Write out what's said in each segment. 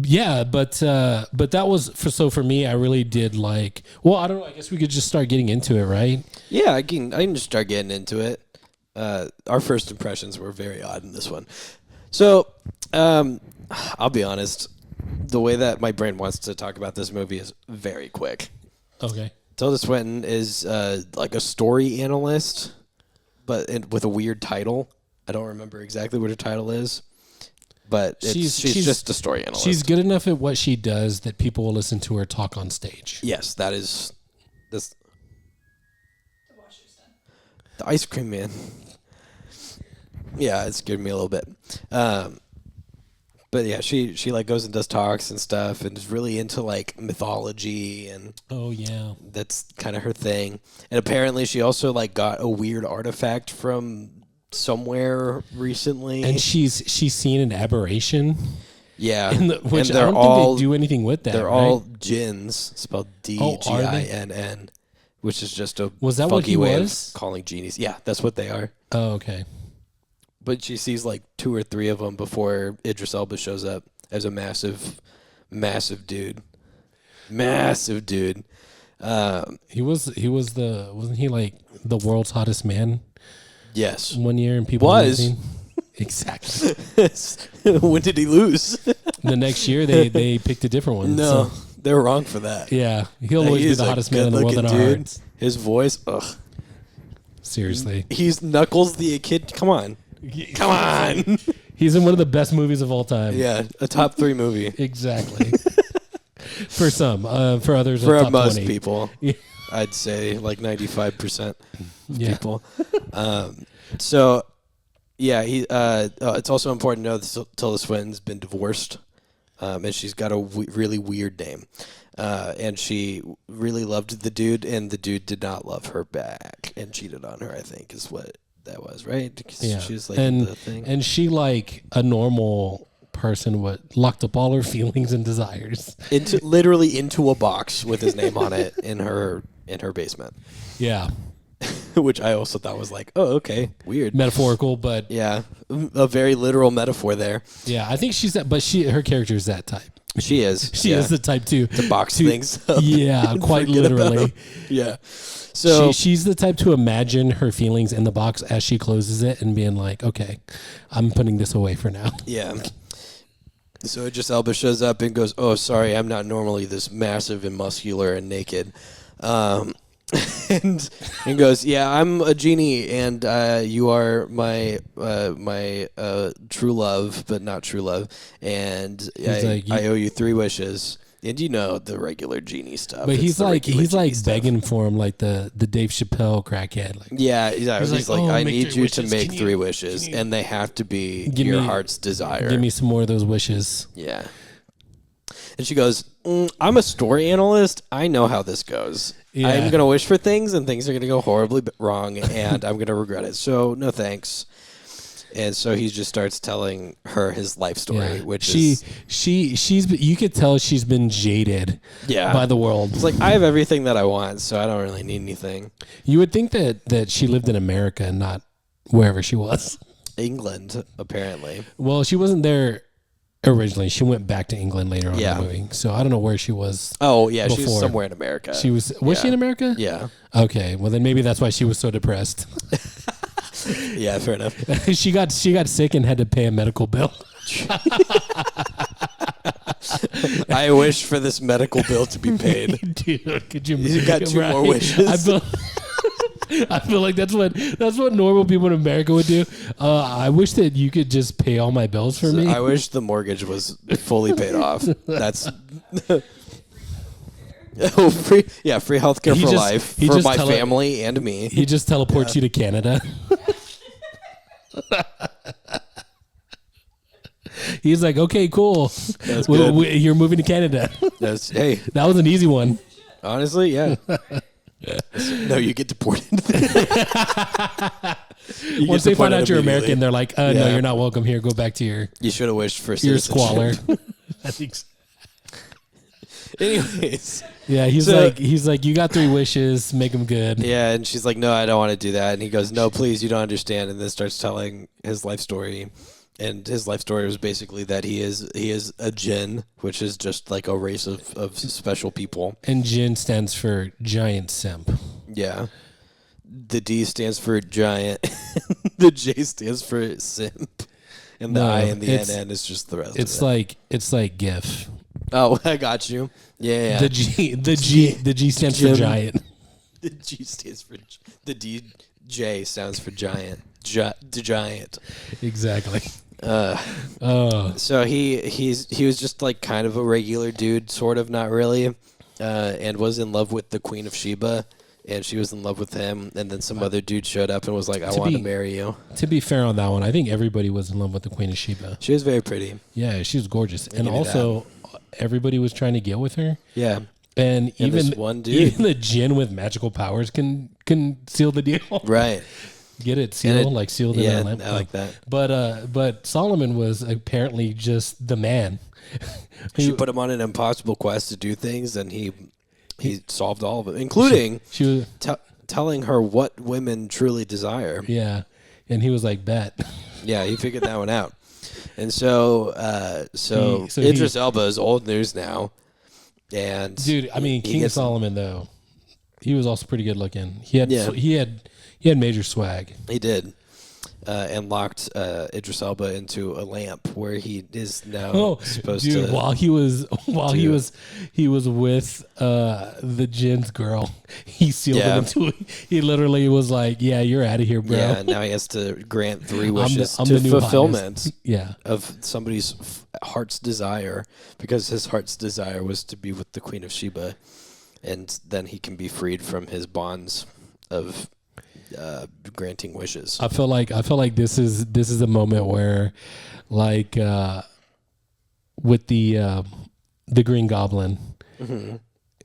Yeah, but that was for me. I really did like. Well, I don't know. I guess we could just start getting into it, right? Yeah, I can just start getting into it. Our first impressions were very odd in this one. So, I'll be honest. The way that my brain wants to talk about this movie is very quick. Okay. Tilda Swinton is like a story analyst, but with a weird title. I don't remember exactly what her title is, but she's just a story analyst. She's good enough at what she does that people will listen to her talk on stage. Yes, that is this. The ice cream man. Yeah, it scared me a little bit. But yeah, she like goes and does talks and stuff and is really into like mythology and oh yeah, that's kind of her thing. And apparently she also like got a weird artifact from somewhere recently. And she's seen an aberration. Yeah. Which I don't think they do anything with that. They're all jinns, spelled D-G-I-N-N, which is just a funky way of calling genies. Yeah, that's what they are. Oh, okay. But she sees like 2 or 3 of them before Idris Elba shows up as a massive dude. Massive dude. He was wasn't he like the world's hottest man? Yes. One year and people was. Exactly. When did he lose? The next year they picked a different one. No, they were wrong for that. Yeah. He'll always be the hottest man in the world in our hearts. His voice, ugh. Seriously. He's Knuckles the kid. Come on. Come on. He's in one of the best movies of all time. Yeah, a top 3 movie. Exactly. For some. For others, for a top most 20. People. Yeah. I'd say like 95% of people. So, yeah, it's also important to know that Tilda Swinton's been divorced, and she's got a really weird name. And she really loved the dude, and the dude did not love her back and cheated on her, I think, is what that was, right? Yeah. She was like and, the thing. And she, like a normal person, locked up all her feelings and desires. Literally into a box with his name on it in her basement. Yeah. Which I also thought was like, oh, okay, weird. Metaphorical, but... Yeah, a very literal metaphor there. Yeah, I think she's that, but her character is that type. She is. She is the type to box things up. Yeah, quite literally. Yeah. So she's the type to imagine her feelings in the box as she closes it and being like, okay, I'm putting this away for now. Yeah. So Idris Elba shows up and goes, oh, sorry, I'm not normally this massive and muscular and naked. And goes, yeah, I'm a genie, and you are my true love, but not true love. And I owe you 3 wishes. And you know the regular genie stuff. But he's like begging for him, like the Dave Chappelle crackhead. Like, yeah, he's like, I need you to make 3 wishes, and they have to be your heart's desire. Give me some more of those wishes. Yeah. And she goes, I'm a story analyst. I know how this goes. Yeah. I'm going to wish for things, and things are going to go horribly wrong, and I'm going to regret it. So, no thanks. And so he just starts telling her his life story, which she's you could tell she's been jaded by the world. It's like, I have everything that I want, so I don't really need anything. You would think that she lived in America and not wherever she was. England, apparently. Well, she wasn't there originally. She went back to England later on in the movie. So I don't know where she was. Oh, yeah, she was somewhere in America. Was she in America? Yeah. Okay, well then maybe that's why she was so depressed. Yeah, fair enough. She got sick and had to pay a medical bill. I wish for this medical bill to be paid. Dude, could you? You got 2 more wishes. I feel like that's what normal people in America would do. I wish that you could just pay all my bills for me. I wish the mortgage was fully paid off. That's free healthcare for life for my family and me. He just teleports you to Canada. He's like, okay, cool. You're moving to Canada. Hey, that was an easy one. Honestly, yeah. No, you get deported. Once they find out you're American, they're like, no, you're not welcome here. Go back to your... You should have wished for your squalor. I think so. Anyways. Yeah, he's like, you got 3 wishes, make them good. Yeah, and she's like, no, I don't want to do that. And he goes, no, please, you don't understand. And then starts telling his life story. And his life story was basically that he is a jinn, which is just like a race of special people. And Jin stands for giant simp. Yeah. The D stands for giant. The J stands for simp. And the I and the NN is just the rest it's of it. It's like GIF. Oh, I got you. Yeah. The G stands for giant. The G stands for the DJ stands for giant. Giant. Exactly. So he was just like kind of a regular dude, sort of, not really, and was in love with the Queen of Sheba, and she was in love with him, and then some other dude showed up and was like, I want to marry you. To be fair on that one, I think everybody was in love with the Queen of Sheba. She was very pretty. Yeah, she was gorgeous. And also, everybody was trying to get with her. Yeah. And even this one dude, even the jinn with magical powers can seal the deal. Right. Get it sealed, like sealed in a lamp. I like that. But Solomon was apparently just the man. She put him on an impossible quest to do things, and he solved all of it, including she was telling her what women truly desire. Yeah, and he was like, bet. Yeah, he figured that one out. And so Idris Elba is old news now. And dude, I mean, King Solomon though, he was also pretty good looking. He had major swag. He did, and locked Idris Elba into a lamp where he is now supposed to. While he was with the Jin's girl, he sealed him into. He literally was like, "Yeah, you're out of here, bro." Yeah, now he has to grant 3 wishes to fulfillment. Yeah. Of somebody's heart's desire, because his heart's desire was to be with the Queen of Sheba, and then he can be freed from his bonds of granting wishes. I feel like this is a moment where, like, with the Green Goblin,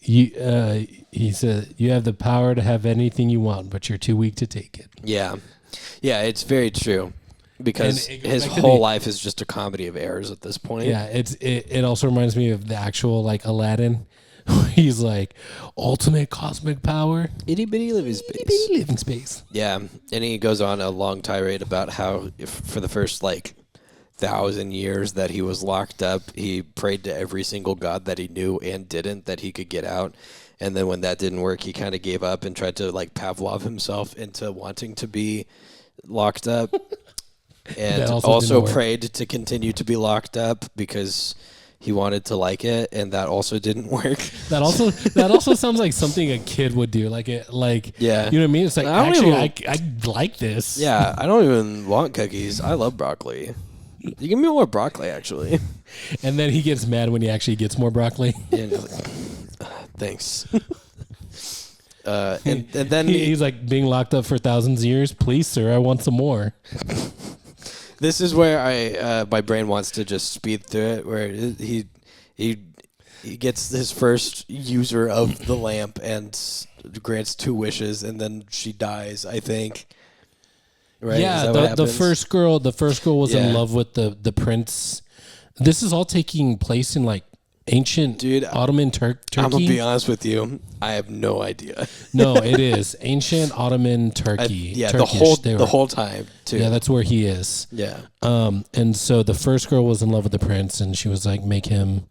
he said, "You have the power to have anything you want, but you're too weak to take it." Yeah, it's very true. Because his whole life is just a comedy of errors at this point. Yeah, it also reminds me of the actual, like, Aladdin. He's like, ultimate cosmic power. Itty bitty living space. Itty bitty living space. Yeah, and he goes on a long tirade about how for the first, 1,000 years that he was locked up, he prayed to every single god that he knew and didn't, that he could get out. And then when that didn't work, he kind of gave up and tried to, Pavlov himself into wanting to be locked up. And also prayed to continue to be locked up because he wanted to like it, and that also didn't work. That also sounds like something a kid would do. Yeah, you know what I mean? It's like, I like this. Yeah, I don't even want cookies. I love broccoli. You give me more broccoli, actually. And then he gets mad when he actually gets more broccoli. And thanks. And then he's like, being locked up for thousands of years. Please, sir, I want some more. This is where my brain wants to just speed through it, where he gets his first user of the lamp and grants 2 wishes, and then she dies, I think. Right? Yeah, the first girl was in love with the prince. This is all taking place in ancient Ottoman Turkey. I'm gonna be honest with you, I have no idea. No, it is ancient Ottoman Turkey. Turkish, the whole time too. Yeah, that's where he is. Yeah. And so the first girl was in love with the prince, and she was like, make him,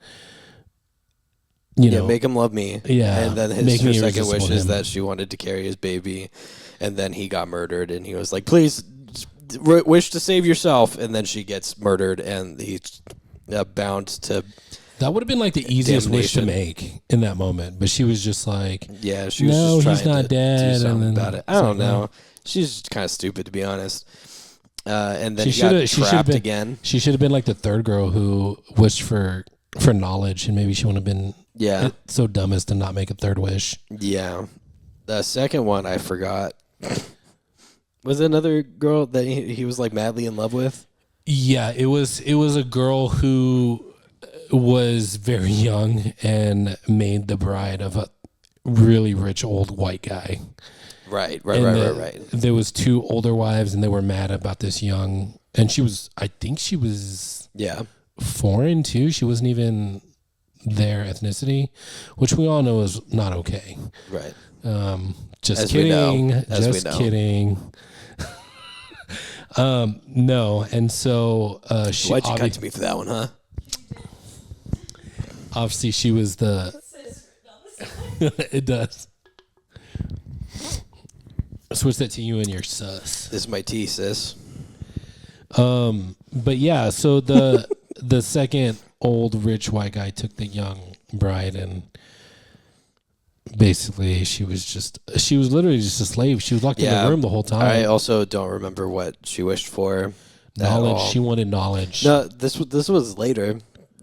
make him love me. Yeah. And then her second wish is that she wanted to carry his baby, and then he got murdered, and he was like, please wish to save yourself, and then she gets murdered, and he's bound to. That would have been the easiest wish to make in that moment, but she was just like, "Yeah, she was just trying he's not to dead." Do something about it. I don't know. She's kind of stupid, to be honest. And then she got trapped again. She should have been the third girl who wished for knowledge, and maybe she wouldn't have been so dumb as to not make a third wish. Yeah, the second one I forgot. Was it another girl that he was madly in love with? Yeah, it was a girl who was very young and made the bride of a really rich old white guy. Right. There was 2 older wives, and they were mad about this young, and I think she was foreign too. She wasn't even their ethnicity, which we all know is not okay. Right. Just kidding. Just kidding. No, and so she. Why'd you cut to me for that one, huh? Obviously, she was the. It does. Switch that to you and your sus. This is my tea, sis. But yeah, so the second old rich white guy took the young bride, and basically she was literally just a slave. She was locked in the room the whole time. I also don't remember what she wished for. Knowledge. She wanted knowledge. No, this was later.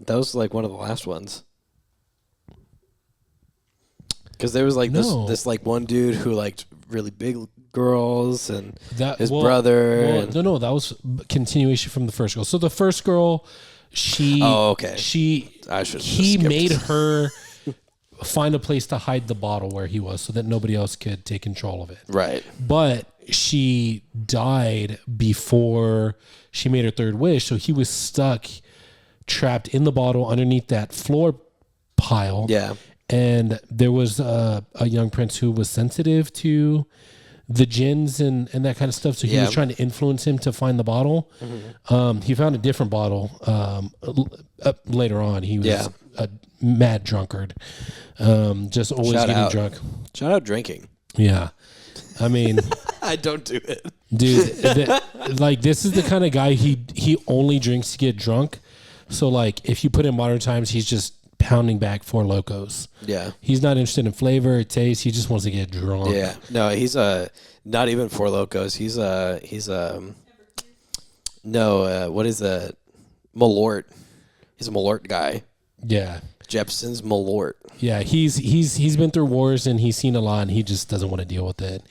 That was like one of the last ones. Because there was like this like one dude who liked really big girls and his brother. No, that was continuation from the first girl. So the first girl, he made her find a place to hide the bottle where he was so that nobody else could take control of it. Right. But she died before she made her third wish, so he was stuck, trapped in the bottle underneath that floor pile. Yeah. And there was a young prince who was sensitive to the jinns and that kind of stuff. So he was trying to influence him to find the bottle. Mm-hmm. He found a different bottle later on. He was a mad drunkard, just always getting drunk. Shout out drinking. Yeah. I mean, I don't do it, dude. Like, this is the kind of guy he only drinks to get drunk. So like, if you put in modern times, he's just pounding back Four Locos. Yeah. He's not interested in flavor, taste. He just wants to get drunk. Yeah. No, he's not even Four Locos. He's what is that? Malort. He's a Malort guy. Yeah. Jepson's Malort. Yeah, he's been through wars and he's seen a lot and he just doesn't want to deal with it.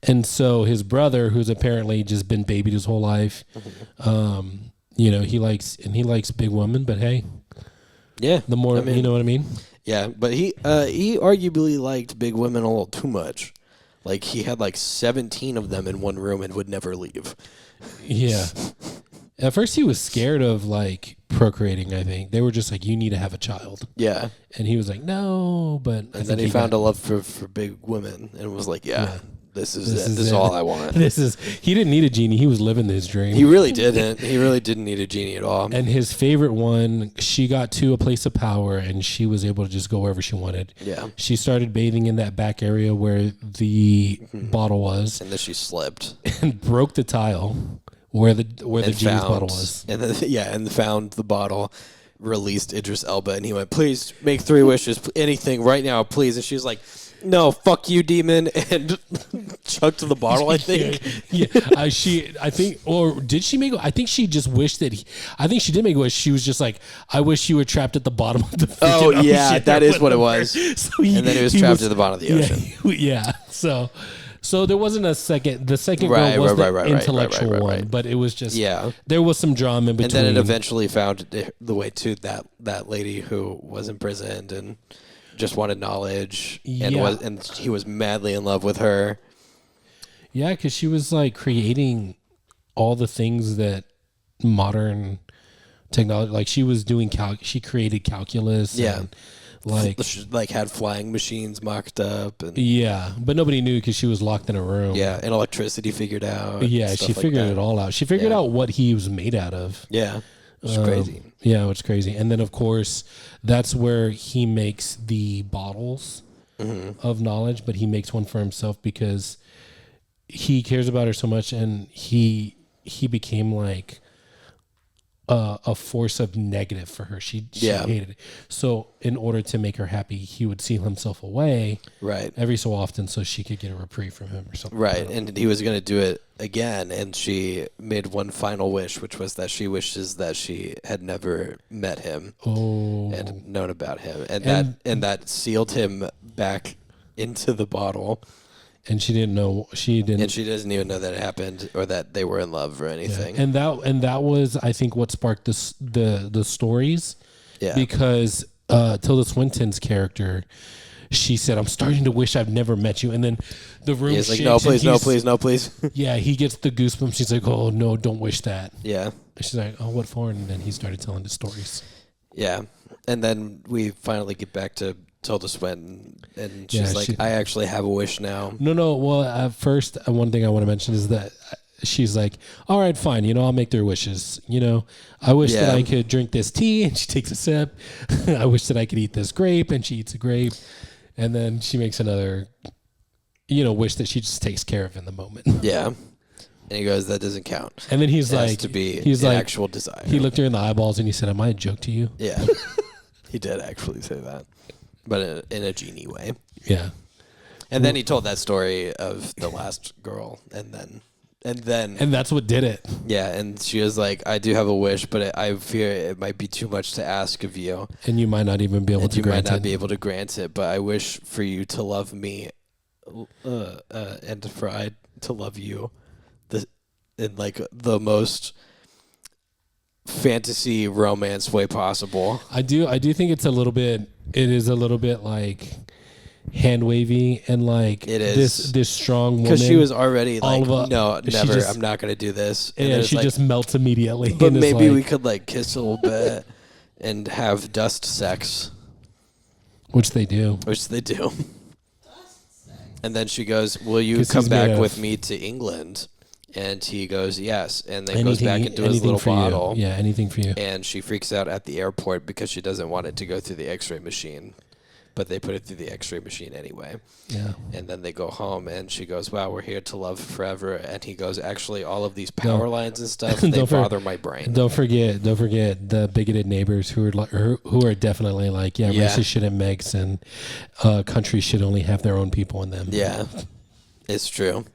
And so his brother, who's apparently just been babied his whole life, he likes big women, but hey. Yeah. The more, you know what I mean? Yeah, but he arguably liked big women a little too much. Like, he had like 17 of them in one room and would never leave. Yeah. At first he was scared of like procreating, I think. They were just like, you need to have a child. Yeah. And he was like, no, but and then he found a love for big women and was like, This is all I want. He didn't need a genie. He was living his dream. He really didn't. He really didn't need a genie at all. And his favorite one, she got to a place of power and she was able to just go wherever she wanted. Yeah. She started bathing in that back area where the bottle was. And then she slipped. And broke the tile where the genie's bottle was. And then, and found the bottle, released Idris Elba, and he went, please make 3 wishes, anything right now, please. And she was like, no, fuck you, demon, and chucked the bottle, I think. I think, or did she make, I think she just wished that I think she did make a wish. She was just like, I wish you were trapped at the bottom of the ocean. Yeah, that is what it was. So and then he was trapped at the bottom of the ocean. Yeah, so there wasn't a second. The second girl was the intellectual one, but it was just there was some drama in between. And then it eventually found the way to that lady who was imprisoned and just wanted knowledge and he was madly in love with her. Yeah, because she was like creating all the things that modern technology, like she was doing she created calculus. Yeah. And like had flying machines mocked up. And but nobody knew because she was locked in a room. Yeah, and electricity figured out. Yeah, she figured it all out. She figured out what he was made out of. Yeah, it's crazy. Yeah, it's crazy. And then, of course, that's where he makes the bottles of knowledge, but he makes one for himself because he cares about her so much, and he became like a force of negative for her. She hated it. So in order to make her happy, he would seal himself away every so often so she could get a reprieve from him or something. Right. And he was going to do it again. And she made one final wish, which was that she wishes that she had never met him and known about him. And that sealed him back into the bottle. And she didn't know. And she doesn't even know that it happened or that they were in love or anything. Yeah. And that was, I think, what sparked the stories. Yeah. Because Tilda Swinton's character, she said, "I'm starting to wish I've never met you." And then the room shakes. Like, no, please, no, please, no, please. Yeah, he gets the goosebumps. She's like, "Oh no, don't wish that." Yeah. And she's like, "Oh, what for?" And then he started telling the stories. Yeah, and then we finally get back to Tilda Swinton, and she's like, I actually have a wish now. No. Well, first, one thing I want to mention is that she's like, all right, fine. You know, I'll make their wishes. You know, I wish that I could drink this tea, and she takes a sip. I wish that I could eat this grape, and she eats a grape. And then she makes another, you know, wish that she just takes care of in the moment. Yeah. And he goes, that doesn't count. And then he's like, has to be an actual desire. He looked her in the eyeballs and he said, am I a joke to you? Yeah. He did actually say that, but in a genie way. Yeah. And then he told that story of the last girl, and that's what did it. Yeah, and she was like, "I do have a wish, but I fear it might be too much to ask of you, and you might not even be able to grant it. You might not be able to grant it, but I wish for you to love me, and for I to love you, in like the most fantasy romance way possible." I do think it is a little bit like hand wavy, and like it is this strong woman, because she was already like, no, never, I'm not going to do this. And yeah, she just melts immediately. But maybe we could like kiss a little bit and have dust sex, which they do. And then she goes, will you come back with me to England? And he goes, yes. And then goes back into his little bottle. Yeah, anything for you. And she freaks out at the airport because she doesn't want it to go through the x-ray machine. But they put it through the x-ray machine anyway. Yeah. And then they go home, and she goes, wow, we're here to love forever. And he goes, actually, all of these power lines and stuff, they bother my brain. Don't forget the bigoted neighbors who are definitely like, races shouldn't mix, and countries should only have their own people in them. Yeah, it's true.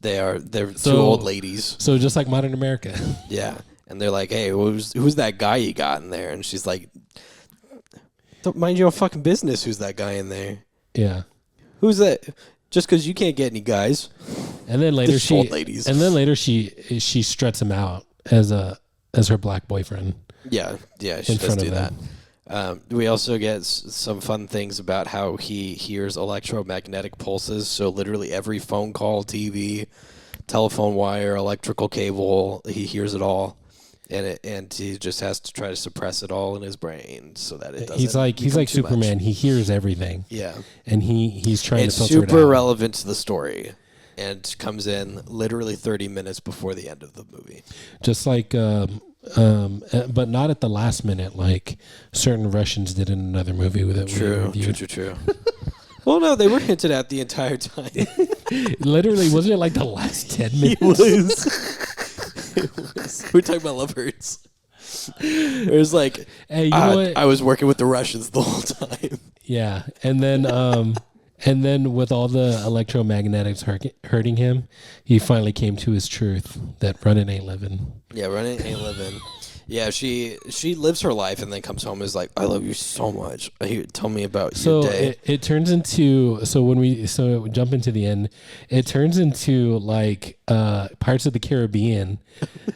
They're two old ladies. So just like modern America. Yeah. And they're like, hey, who's that guy you got in there? And she's like, don't mind your own fucking business who's that guy in there. Yeah. Who's that? Just because you can't get any guys. And then later she struts him out as her black boyfriend. Yeah, she does do that. We also get some fun things about how he hears electromagnetic pulses. So literally every phone call, TV, telephone wire, electrical cable, he hears it all. And he just has to try to suppress it all in his brain so that it doesn't. He's like Superman. Much. He hears everything. Yeah, and he's trying to filter it out. It's super relevant to the story, and comes in literally 30 minutes before the end of the movie. Just like, but not at the last minute, like certain Russians did in another movie with it. True. Well, no, they were hinted at the entire time. Literally, wasn't it like the last 10 minutes? We're talking about Love Hurts. It was like, hey, you know what? I was working with the Russians the whole time. Yeah, and then with all the electromagnetics hurting him, he finally came to his truth that running ain't living. Yeah, running ain't living. Yeah, she lives her life and then comes home and is like, I love you so much. Tell me about your day. It turns into, when we jump into the end, it turns into like Pirates of the Caribbean.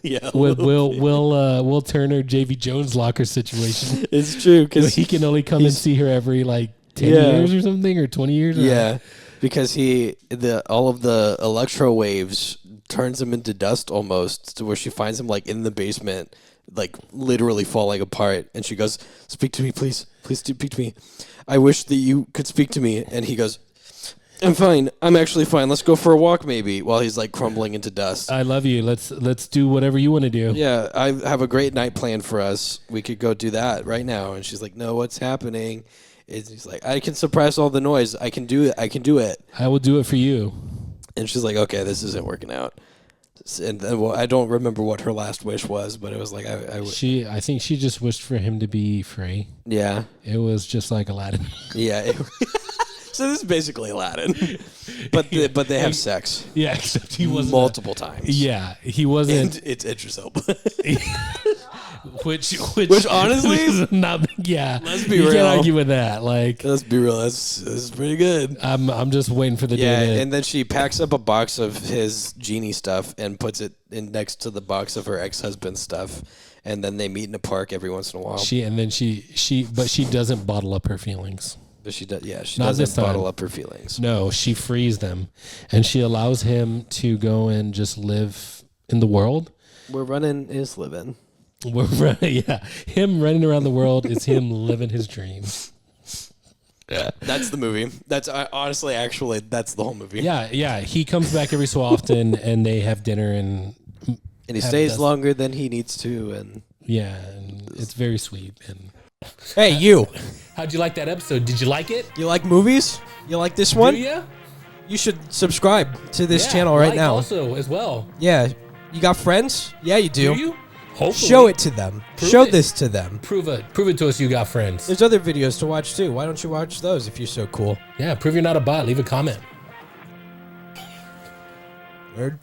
Yeah. With Will Turner, Davy Jones locker situation. It's true because he can only come and see her every like 10 years or something, or 20 years. Yeah, because all of the electro waves turns him into dust almost, to where she finds him like in the basement, like literally falling apart, and she goes, speak to me, please speak to me. I wish that you could speak to me. And he goes, I'm fine. I'm actually fine. Let's go for a walk maybe, while he's like crumbling into dust. I love you. Let's do whatever you want to do. Yeah, I have a great night planned for us. We could go do that right now. And she's like, no, what's happening? He's like, I can suppress all the noise. I can do it. I will do it for you. And she's like, okay, this isn't working out. And then, I don't remember what her last wish was, but it was like I think she just wished for him to be free. Yeah, it was just like Aladdin. Yeah, so this is basically Aladdin, but they have sex. Yeah, except he wasn't multiple times. Yeah, he wasn't. And it's Idris Elba. Which honestly is not. Yeah, let's be real. You can't argue with that. Like, let's be real. That's pretty good. I'm just waiting for the day. Yeah, and then she packs up a box of his genie stuff and puts it in next to the box of her ex-husband's stuff, and then they meet in a park every once in a while. But she doesn't bottle up her feelings. But she does. Yeah, she doesn't bottle up her feelings. No, she frees them, and she allows him to go and just live in the world. Where running is living. Him running around the world is him living his dreams. That's the movie. That's honestly, actually, that's the whole movie. Yeah. He comes back every so often, and they have dinner, and he stays longer than he needs to, and and it's very sweet. And hey, you, how'd you like that episode? Did you like it? You like movies? You like this one? Do you? You should subscribe to this channel right now. Also, as well. Yeah, you got friends? Yeah, you do. Do you? Hopefully. Show it to them. Show this to them. Prove it. Prove it to us you got friends. There's other videos to watch too. Why don't you watch those if you're so cool? Yeah, prove you're not a bot. Leave a comment. Word.